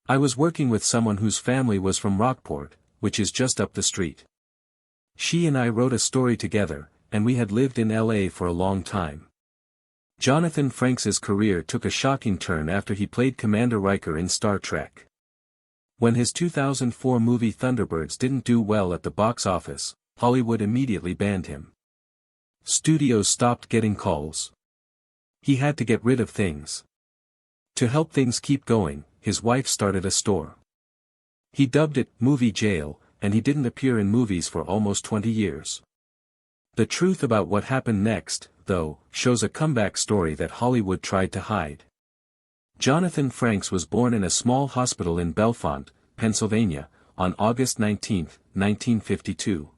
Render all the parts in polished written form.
I was working with someone whose family was from Rockport, which is just up the street. She and I wrote a story together, and we had lived in LA for a long time. Jonathan Frakes' career took a shocking turn after he played Commander Riker in Star Trek. When his 2004 movie Thunderbirds didn't do well at the box office, Hollywood immediately banned him. Studios stopped getting calls. He had to get rid of things. To help things keep going, his wife started a store. He dubbed it Movie Jail, and he didn't appear in movies for almost 20 years. The truth about what happened next, though, shows a comeback story that Hollywood tried to hide. Jonathan Frakes was born in a small hospital in Bellefonte, Pennsylvania, on August 19, 1952.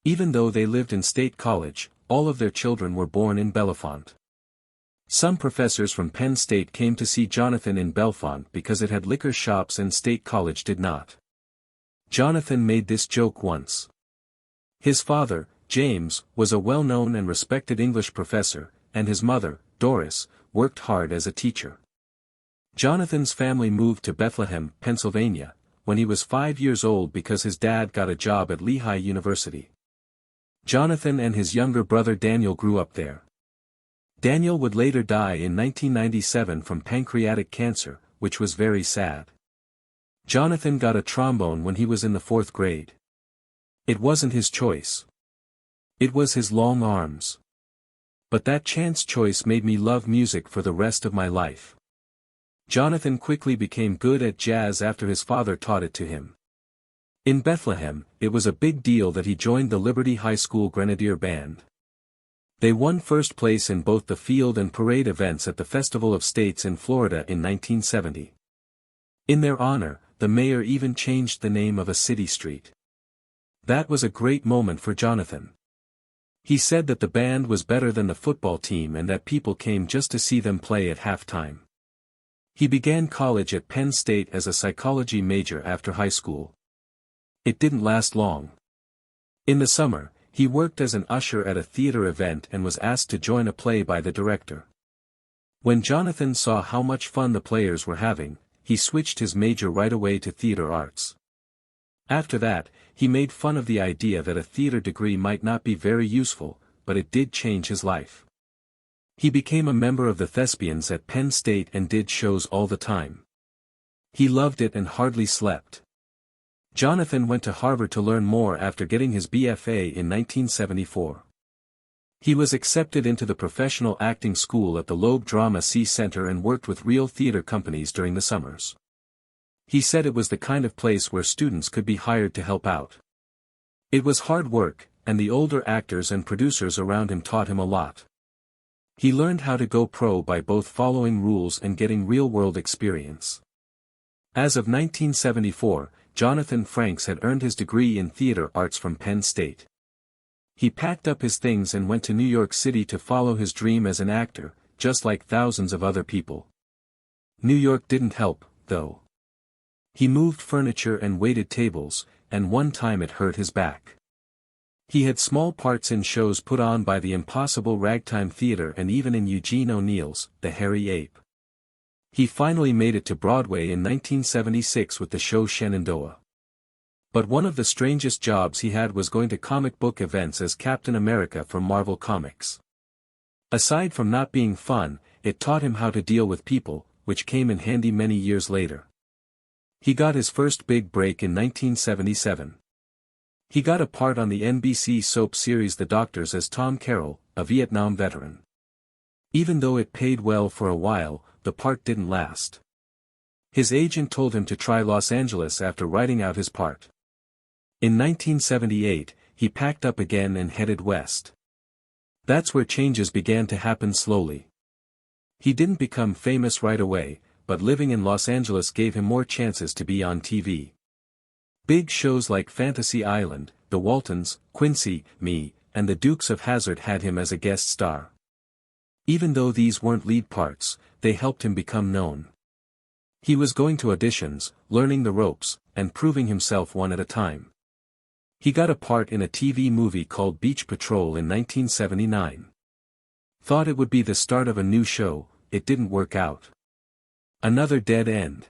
Even though they lived in State College, all of their children were born in Bellefonte. Some professors from Penn State came to see Jonathan in Bellefonte because it had liquor shops and State College did not. Jonathan made this joke once. His father, James, was a well-known and respected English professor, and his mother, Doris, worked hard as a teacher. Jonathan's family moved to Bethlehem, Pennsylvania, when he was 5 years old because his dad got a job at Lehigh University. Jonathan and his younger brother Daniel grew up there. Daniel would later die in 1997 from pancreatic cancer, which was very sad. Jonathan got a trombone when he was in the 4th grade. It wasn't his choice. It was his long arms. But that chance choice made me love music for the rest of my life. Jonathan quickly became good at jazz after his father taught it to him. In Bethlehem, it was a big deal that he joined the Liberty High School Grenadier Band. They won first place in both the field and parade events at the Festival of States in Florida in 1970. In their honor, the mayor even changed the name of a city street. That was a great moment for Jonathan. He said that the band was better than the football team and that people came just to see them play at halftime. He began college at Penn State as a psychology major after high school. It didn't last long. In the summer, he worked as an usher at a theater event and was asked to join a play by the director. When Jonathan saw how much fun the players were having, he switched his major right away to theater arts. After that, he made fun of the idea that a theater degree might not be very useful, but it did change his life. He became a member of the Thespians at Penn State and did shows all the time. He loved it and hardly slept. Jonathan went to Harvard to learn more after getting his BFA in 1974. He was accepted into the professional acting school at the Loeb Drama Center and worked with real theater companies during the summers. He said it was the kind of place where students could be hired to help out. It was hard work, and the older actors and producers around him taught him a lot. He learned how to go pro by both following rules and getting real-world experience. As of 1974, Jonathan Frakes had earned his degree in theater arts from Penn State. He packed up his things and went to New York City to follow his dream as an actor, just like thousands of other people. New York didn't help, though. He moved furniture and waited tables, and one time it hurt his back. He had small parts in shows put on by the Impossible Ragtime Theater and even in Eugene O'Neill's The Hairy Ape. He finally made it to Broadway in 1976 with the show Shenandoah. But one of the strangest jobs he had was going to comic book events as Captain America for Marvel Comics. Aside from not being fun, it taught him how to deal with people, which came in handy many years later. He got his first big break in 1977. He got a part on the NBC soap series The Doctors as Tom Carroll, a Vietnam veteran. Even though it paid well for a while, the part didn't last. His agent told him to try Los Angeles after writing out his part. In 1978, he packed up again and headed west. That's where changes began to happen slowly. He didn't become famous right away, but living in Los Angeles gave him more chances to be on TV. Big shows like Fantasy Island, The Waltons, Quincy, Me, and The Dukes of Hazzard had him as a guest star. Even though these weren't lead parts, they helped him become known. He was going to auditions, learning the ropes, and proving himself one at a time. He got a part in a TV movie called Beach Patrol in 1979. Thought it would be the start of a new show, it didn't work out. Another dead end.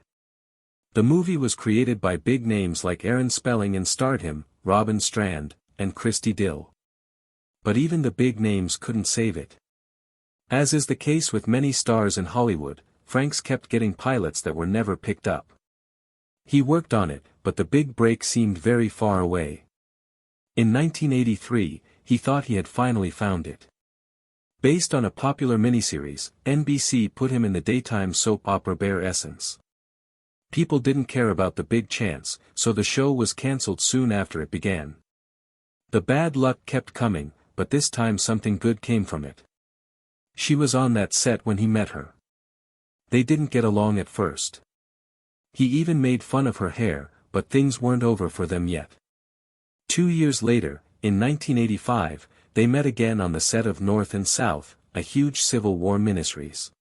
The movie was created by big names like Aaron Spelling and starred him, Robin Strand, and Christy Dill. But even the big names couldn't save it. As is the case with many stars in Hollywood, Frakes kept getting pilots that were never picked up. He worked on it, but the big break seemed very far away. In 1983, he thought he had finally found it. Based on a popular miniseries, NBC put him in the daytime soap opera Bare Essence. People didn't care about the big chance, so the show was cancelled soon after it began. The bad luck kept coming, but this time something good came from it. She was on that set when he met her. They didn't get along at first. He even made fun of her hair, but things weren't over for them yet. 2 years later, in 1985, they met again on the set of North and South, a huge Civil War miniseries.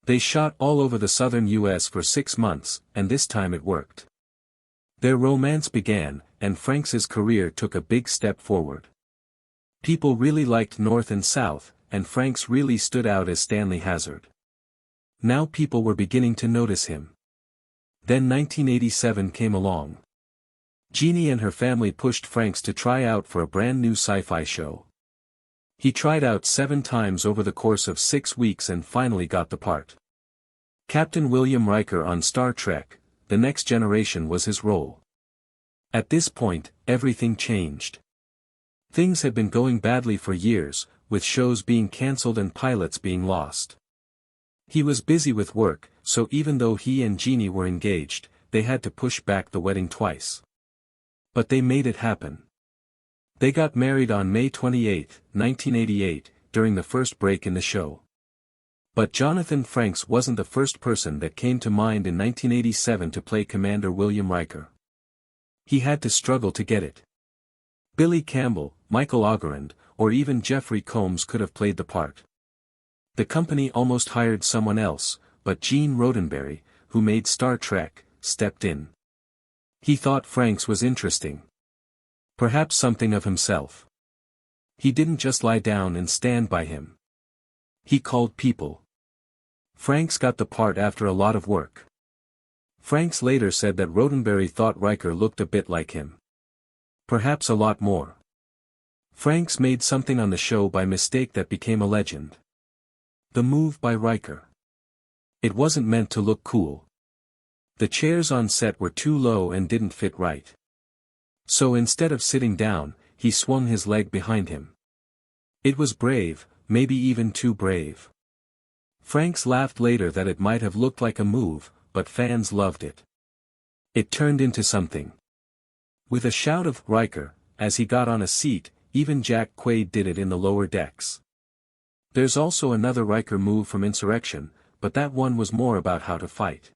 They shot all over the southern U.S. for 6 months, and this time it worked. Their romance began, and Frakes' career took a big step forward. People really liked North and South, and Frakes really stood out as Stanley Hazard. Now people were beginning to notice him. Then 1987 came along. Jeannie and her family pushed Frakes to try out for a brand new sci-fi show. He tried out 7 times over the course of 6 weeks and finally got the part. Captain William Riker on Star Trek: The Next Generation was his role. At this point, everything changed. Things had been going badly for years, with shows being cancelled and pilots being lost. He was busy with work, so even though he and Jeannie were engaged, they had to push back the wedding twice. But they made it happen. They got married on May 28, 1988, during the first break in the show. But Jonathan Frakes wasn't the first person that came to mind in 1987 to play Commander William Riker. He had to struggle to get it. Billy Campbell, Michael Augerand, or even Jeffrey Combs could have played the part. The company almost hired someone else, but Gene Roddenberry, who made Star Trek, stepped in. He thought Frakes was interesting. Perhaps something of himself. He didn't just lie down and stand by him. He called people. Frakes got the part after a lot of work. Frakes later said that Roddenberry thought Riker looked a bit like him. Perhaps a lot more. Frakes made something on the show by mistake that became a legend. The move by Riker. It wasn't meant to look cool. The chairs on set were too low and didn't fit right. So instead of sitting down, he swung his leg behind him. It was brave, maybe even too brave. Frakes laughed later that it might have looked like a move, but fans loved it. It turned into something. With a shout of "Riker," as he got on a seat, even Jack Quaid did it in the lower decks. There's also another Riker move from Insurrection, but that one was more about how to fight.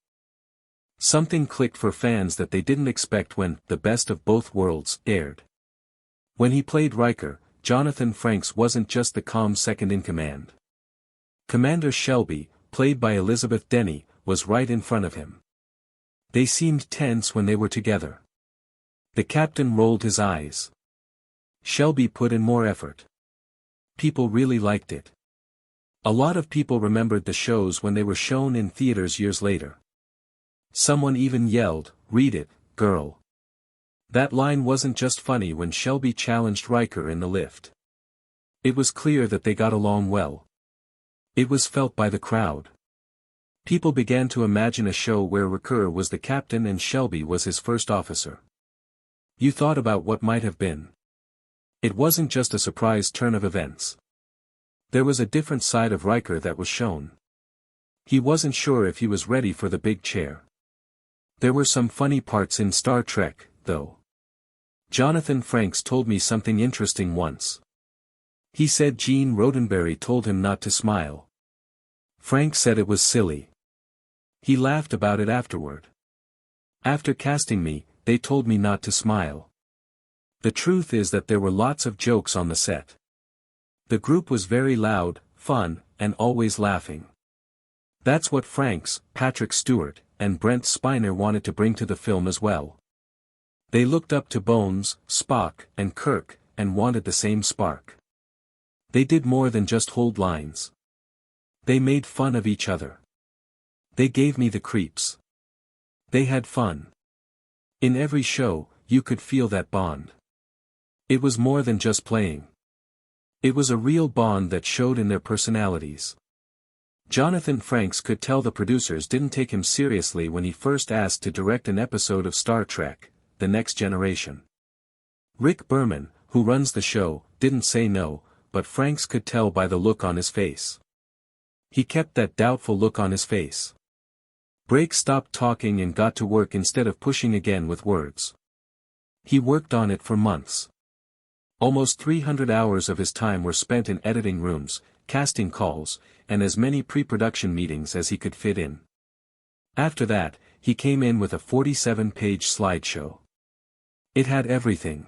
Something clicked for fans that they didn't expect when The Best of Both Worlds aired. When he played Riker, Jonathan Frakes wasn't just the calm second-in-command. Commander Shelby, played by Elizabeth Denny, was right in front of him. They seemed tense when they were together. The captain rolled his eyes. Shelby put in more effort. People really liked it. A lot of people remembered the shows when they were shown in theaters years later. Someone even yelled, "Read it, girl." That line wasn't just funny when Shelby challenged Riker in the lift. It was clear that they got along well. It was felt by the crowd. People began to imagine a show where Riker was the captain and Shelby was his first officer. You thought about what might have been. It wasn't just a surprise turn of events. There was a different side of Riker that was shown. He wasn't sure if he was ready for the big chair. There were some funny parts in Star Trek, though. Jonathan Frakes told me something interesting once. He said Gene Roddenberry told him not to smile. Frakes said it was silly. He laughed about it afterward. After casting me, they told me not to smile. The truth is that there were lots of jokes on the set. The group was very loud, fun, and always laughing. That's what Frakes, Patrick Stewart, and Brent Spiner wanted to bring to the film as well. They looked up to Bones, Spock, and Kirk, and wanted the same spark. They did more than just hold lines. They made fun of each other. They gave me the creeps. They had fun. In every show, you could feel that bond. It was more than just playing. It was a real bond that showed in their personalities. Jonathan Frakes could tell the producers didn't take him seriously when he first asked to direct an episode of Star Trek, The Next Generation. Rick Berman, who runs the show, didn't say no, but Frakes could tell by the look on his face. He kept that doubtful look on his face. Brake stopped talking and got to work instead of pushing again with words. He worked on it for months. Almost 300 hours of his time were spent in editing rooms, casting calls, and as many pre-production meetings as he could fit in. After that, he came in with a 47-page slideshow. It had everything.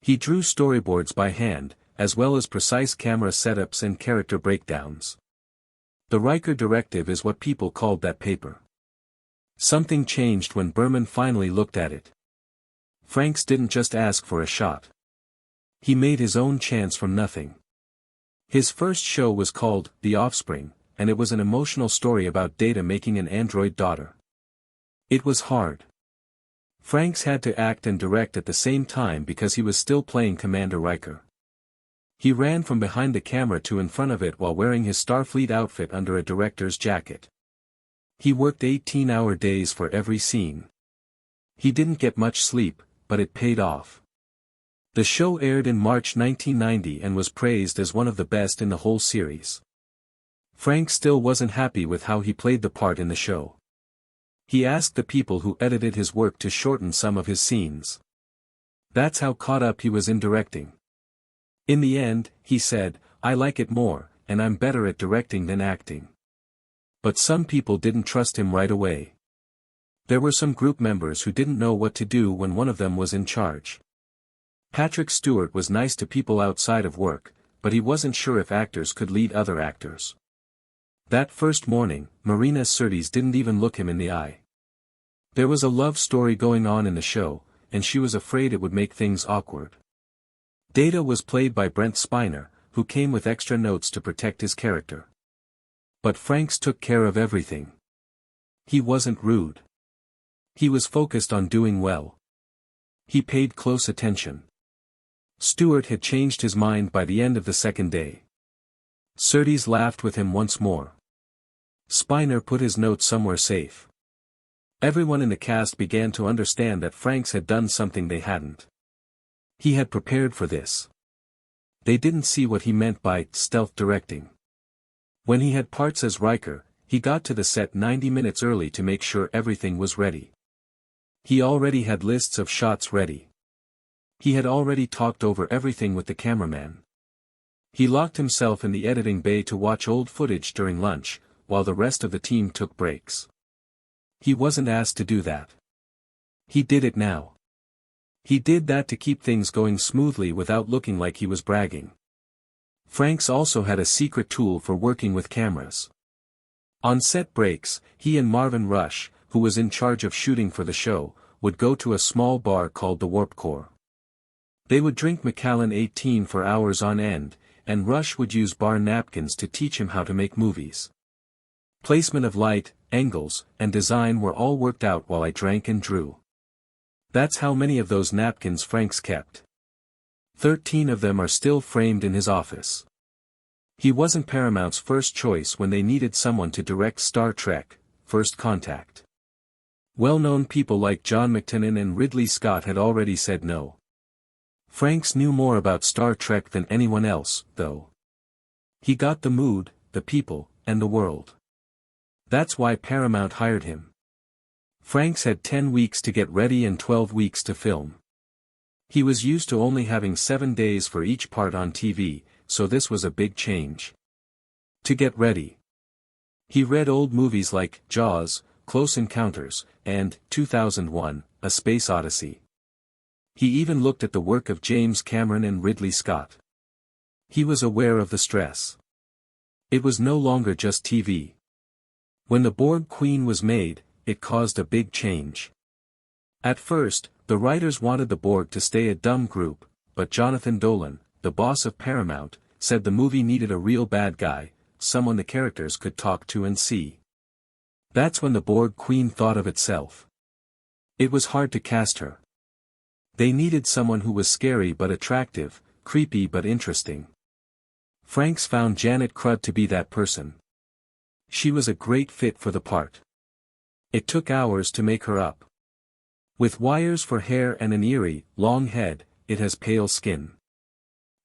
He drew storyboards by hand, as well as precise camera setups and character breakdowns. The Riker Directive is what people called that paper. Something changed when Berman finally looked at it. Frakes didn't just ask for a shot. He made his own chance from nothing. His first show was called The Offspring, and it was an emotional story about Data making an android daughter. It was hard. Frakes had to act and direct at the same time because he was still playing Commander Riker. He ran from behind the camera to in front of it while wearing his Starfleet outfit under a director's jacket. He worked 18-hour days for every scene. He didn't get much sleep, but it paid off. The show aired in March 1990 and was praised as one of the best in the whole series. Frakes still wasn't happy with how he played the part in the show. He asked the people who edited his work to shorten some of his scenes. That's how caught up he was in directing. In the end, he said, "I like it more, and I'm better at directing than acting." But some people didn't trust him right away. There were some group members who didn't know what to do when one of them was in charge. Patrick Stewart was nice to people outside of work, but he wasn't sure if actors could lead other actors. That first morning, Marina Sirtis didn't even look him in the eye. There was a love story going on in the show, and she was afraid it would make things awkward. Data was played by Brent Spiner, who came with extra notes to protect his character. But Frakes took care of everything. He wasn't rude. He was focused on doing well. He paid close attention. Stewart had changed his mind by the end of the second day. Sirtis laughed with him once more. Spiner put his notes somewhere safe. Everyone in the cast began to understand that Frakes had done something they hadn't. He had prepared for this. They didn't see what he meant by stealth directing. When he had parts as Riker, he got to the set 90 minutes early to make sure everything was ready. He already had lists of shots ready. He had already talked over everything with the cameraman. He locked himself in the editing bay to watch old footage during lunch, while the rest of the team took breaks. He wasn't asked to do that. He did it now. He did that to keep things going smoothly without looking like he was bragging. Frakes also had a secret tool for working with cameras. On set breaks, he and Marvin Rush, who was in charge of shooting for the show, would go to a small bar called the Warp Core. They would drink Macallan 18 for hours on end, and Rush would use bar napkins to teach him how to make movies. Placement of light, angles, and design were all worked out while I drank and drew. That's how many of those napkins Frakes kept. 13 of them are still framed in his office. He wasn't Paramount's first choice when they needed someone to direct Star Trek: First Contact. Well-known people like John McTiernan and Ridley Scott had already said no. Frakes knew more about Star Trek than anyone else, though. He got the mood, the people, and the world. That's why Paramount hired him. Frakes had 10 weeks to get ready and 12 weeks to film. He was used to only having 7 days for each part on TV, so this was a big change. To get ready. He read old movies like Jaws, Close Encounters, and 2001, A Space Odyssey. He even looked at the work of James Cameron and Ridley Scott. He was aware of the stress. It was no longer just TV. When the Borg Queen was made, it caused a big change. At first, the writers wanted the Borg to stay a dumb group, but Jonathan Dolan, the boss of Paramount, said the movie needed a real bad guy, someone the characters could talk to and see. That's when the Borg Queen thought of itself. It was hard to cast her. They needed someone who was scary but attractive, creepy but interesting. Frakes found Janet Crud to be that person. She was a great fit for the part. It took hours to make her up. With wires for hair and an eerie, long head, it has pale skin.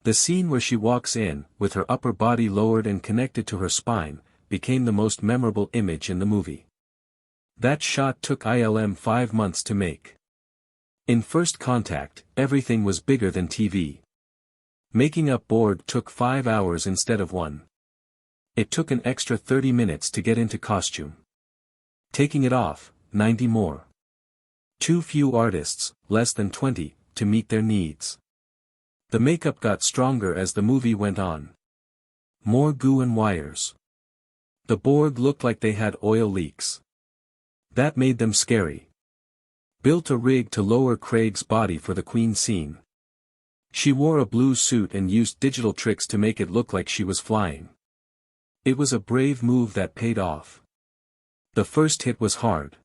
The scene where she walks in, with her upper body lowered and connected to her spine, became the most memorable image in the movie. That shot took 5 months to make. In First Contact, everything was bigger than TV. Making up Borg took 5 hours instead of 1. It took an extra 30 minutes to get into costume. Taking it off, 90 more. Too few artists, less than 20, to meet their needs. The makeup got stronger as the movie went on. More goo and wires. The Borg looked like they had oil leaks. That made them scary. Built a rig to lower Craig's body for the Queen scene. She wore a blue suit and used digital tricks to make it look like she was flying. It was a brave move that paid off. The first hit was hard.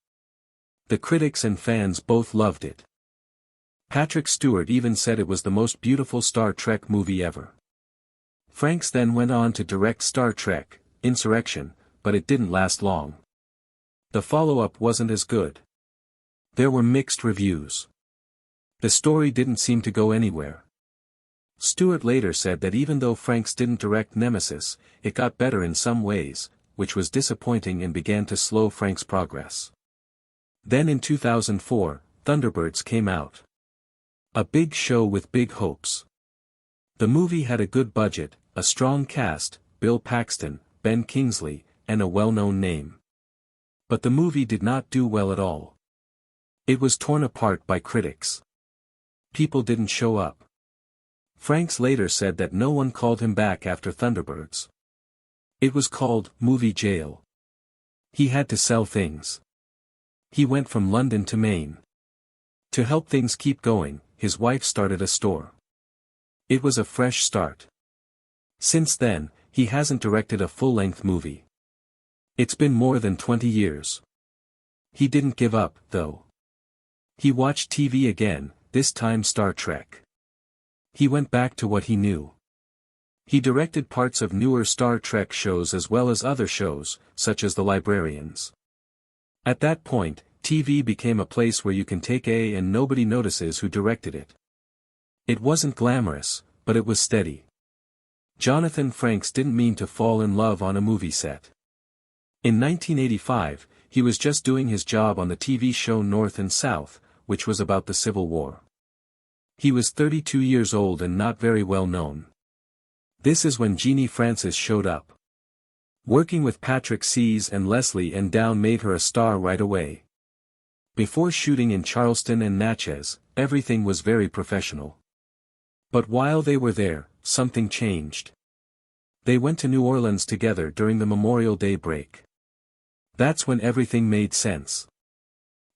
The critics and fans both loved it. Patrick Stewart even said it was the most beautiful Star Trek movie ever. Frakes then went on to direct Star Trek, Insurrection, but it didn't last long. The follow-up wasn't as good. There were mixed reviews. The story didn't seem to go anywhere. Stewart later said that even though Frakes didn't direct Nemesis, it got better in some ways, which was disappointing and began to slow Frakes' progress. Then in 2004, Thunderbirds came out. A big show with big hopes. The movie had a good budget, a strong cast, Bill Paxton, Ben Kingsley, and a well-known name. But the movie did not do well at all. It was torn apart by critics. People didn't show up. Frakes later said that no one called him back after Thunderbirds. It was called movie jail. He had to sell things. He went from London to Maine. To help things keep going, his wife started a store. It was a fresh start. Since then, he hasn't directed a full-length movie. It's been more than 20 years. He didn't give up, though. He watched TV again, this time Star Trek. He went back to what he knew. He directed parts of newer Star Trek shows as well as other shows, such as The Librarians. At that point, TV became a place where you can take A and nobody notices who directed it. It wasn't glamorous, but it was steady. Jonathan Frakes didn't mean to fall in love on a movie set. In 1985, he was just doing his job on the TV show North and South, which was about the Civil War. He was 32 years old and not very well known. This is when Jeannie Francis showed up. Working with Patrick Sees and Leslie and Down made her a star right away. Before shooting in Charleston and Natchez, everything was very professional. But while they were there, something changed. They went to New Orleans together during the Memorial Day break. That's when everything made sense.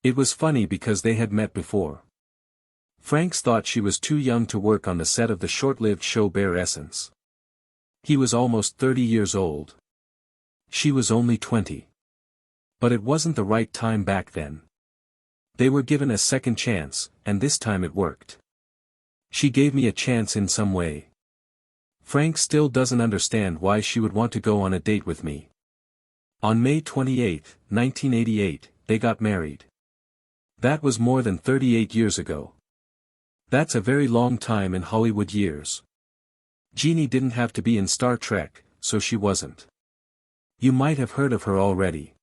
It was funny because they had met before. Frakes thought she was too young to work on the set of the short-lived show Bare Essence. He was almost 30 years old. She was only 20. But it wasn't the right time back then. They were given a second chance, and this time it worked. She gave me a chance in some way. Frakes still doesn't understand why she would want to go on a date with me. On May 28, 1988, they got married. That was more than 38 years ago. That's a very long time in Hollywood years. Jeannie didn't have to be in Star Trek, so she wasn't. You might have heard of her already.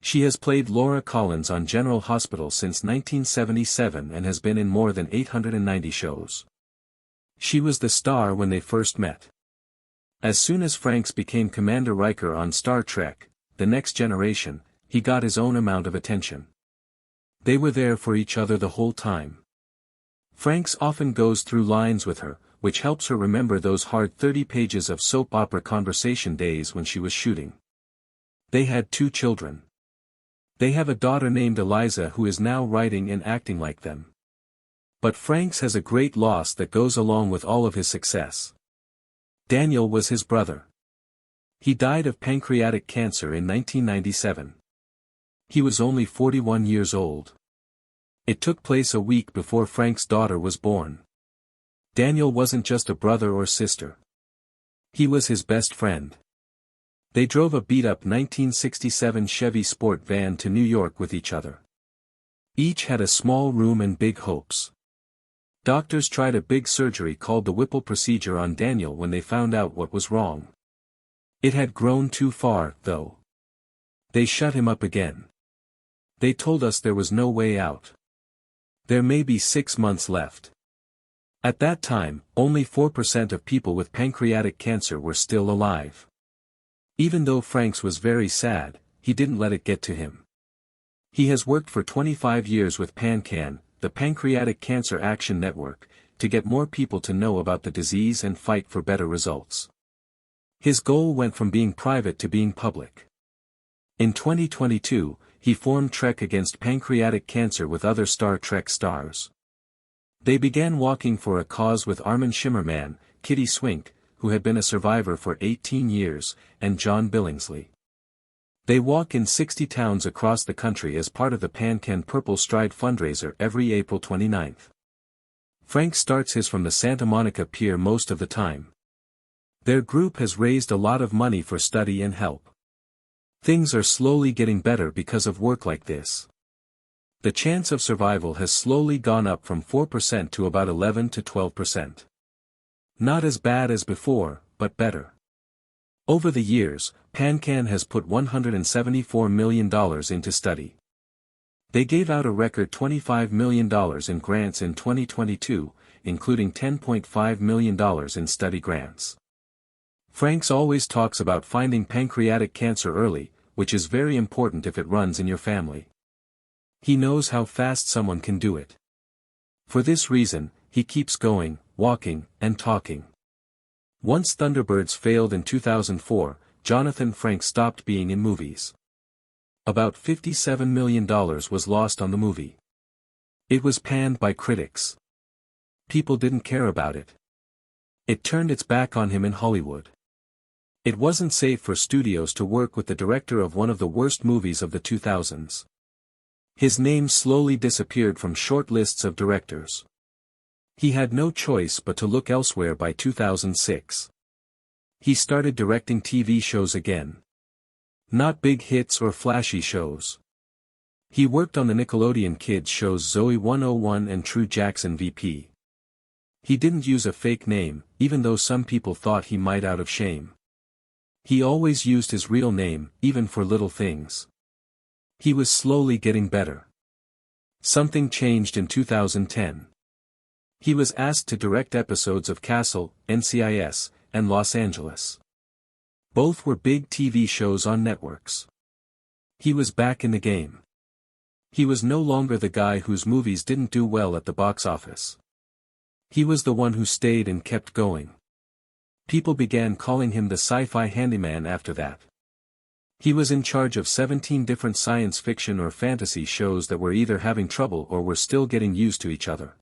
She has played Laura Collins on General Hospital since 1977 and has been in more than 890 shows. She was the star when they first met. As soon as Frakes became Commander Riker on Star Trek, The Next Generation, he got his own amount of attention. They were there for each other the whole time. Frakes often goes through lines with her, which helps her remember those hard 30 pages of soap opera conversation days when she was shooting. They had 2 children. They have a daughter named Eliza who is now writing and acting like them. But Frakes has a great loss that goes along with all of his success. Daniel was his brother. He died of pancreatic cancer in 1997. He was only 41 years old. It took place a week before Frank's daughter was born. Daniel wasn't just a brother or sister. He was his best friend. They drove a beat-up 1967 Chevy Sport van to New York with each other. Each had a small room and big hopes. Doctors tried a big surgery called the Whipple procedure on Daniel when they found out what was wrong. It had grown too far, though. They shut him up again. They told us there was no way out. There may be 6 months left. At that time, only 4% of people with pancreatic cancer were still alive. Even though Frakes was very sad, he didn't let it get to him. He has worked for 25 years with PanCan, the Pancreatic Cancer Action Network, to get more people to know about the disease and fight for better results. His goal went from being private to being public. In 2022, he formed Trek Against Pancreatic Cancer with other Star Trek stars. They began walking for a cause with Armin Shimmerman, Kitty Swink, who had been a survivor for 18 years, and John Billingsley. They walk in 60 towns across the country as part of the PanCan Purple Stride fundraiser every April 29. Frank starts his from the Santa Monica Pier most of the time. Their group has raised a lot of money for study and help. Things are slowly getting better because of work like this. The chance of survival has slowly gone up from 4% to about 11 to 12%. Not as bad as before, but better. Over the years, PanCan has put $174 million into study. They gave out a record $25 million in grants in 2022, including $10.5 million in study grants. Frakes always talks about finding pancreatic cancer early, which is very important if it runs in your family. He knows how fast someone can do it. For this reason, he keeps going, walking, and talking. Once Thunderbirds failed in 2004, Jonathan Frakes stopped being in movies. About $57 million was lost on the movie. It was panned by critics. People didn't care about it. It turned its back on him in Hollywood. It wasn't safe for studios to work with the director of one of the worst movies of the 2000s. His name slowly disappeared from short lists of directors. He had no choice but to look elsewhere by 2006. He started directing TV shows again. Not big hits or flashy shows. He worked on the Nickelodeon kids shows Zoe 101 and True Jackson VP. He didn't use a fake name, even though some people thought he might out of shame. He always used his real name, even for little things. He was slowly getting better. Something changed in 2010. He was asked to direct episodes of Castle, NCIS, and Los Angeles. Both were big TV shows on networks. He was back in the game. He was no longer the guy whose movies didn't do well at the box office. He was the one who stayed and kept going. People began calling him the sci-fi handyman after that. He was in charge of 17 different science fiction or fantasy shows that were either having trouble or were still getting used to each other.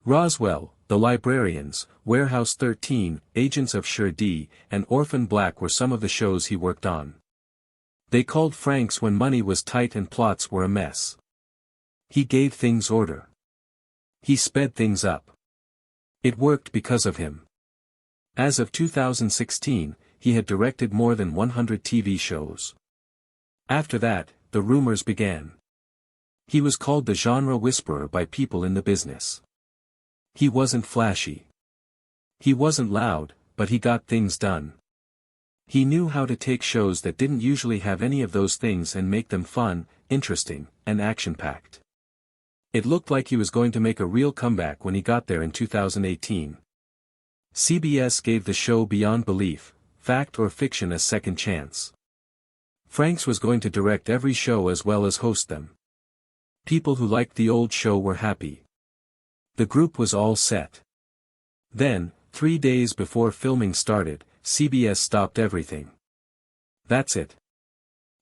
Roswell, The Librarians, Warehouse 13, Agents of Sure-D, and Orphan Black were some of the shows he worked on. They called Frakes when money was tight and plots were a mess. He gave things order. He sped things up. It worked because of him. As of 2016, he had directed more than 100 TV shows. After that, the rumors began. He was called the genre whisperer by people in the business. He wasn't flashy. He wasn't loud, but he got things done. He knew how to take shows that didn't usually have any of those things and make them fun, interesting, and action-packed. It looked like he was going to make a real comeback when he got there in 2018. CBS gave the show Beyond Belief, Fact or Fiction a second chance. Frakes was going to direct every show as well as host them. People who liked the old show were happy. The group was all set. Then, 3 days before filming started, CBS stopped everything. That's it.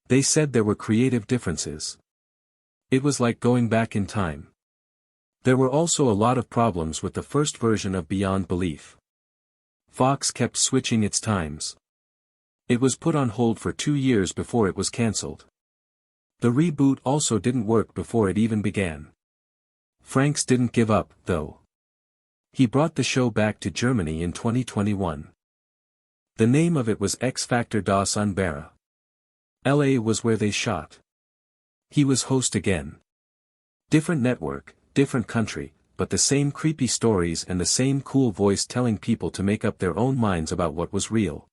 They said there were creative differences. It was like going back in time. There were also a lot of problems with the first version of Beyond Belief. Fox kept switching its times. It was put on hold for 2 years before it was cancelled. The reboot also didn't work before it even began. Frakes didn't give up, though. He brought the show back to Germany in 2021. The name of it was X Factor das Unbare. LA was where they shot. He was host again. Different network, different country, but the same creepy stories and the same cool voice telling people to make up their own minds about what was real.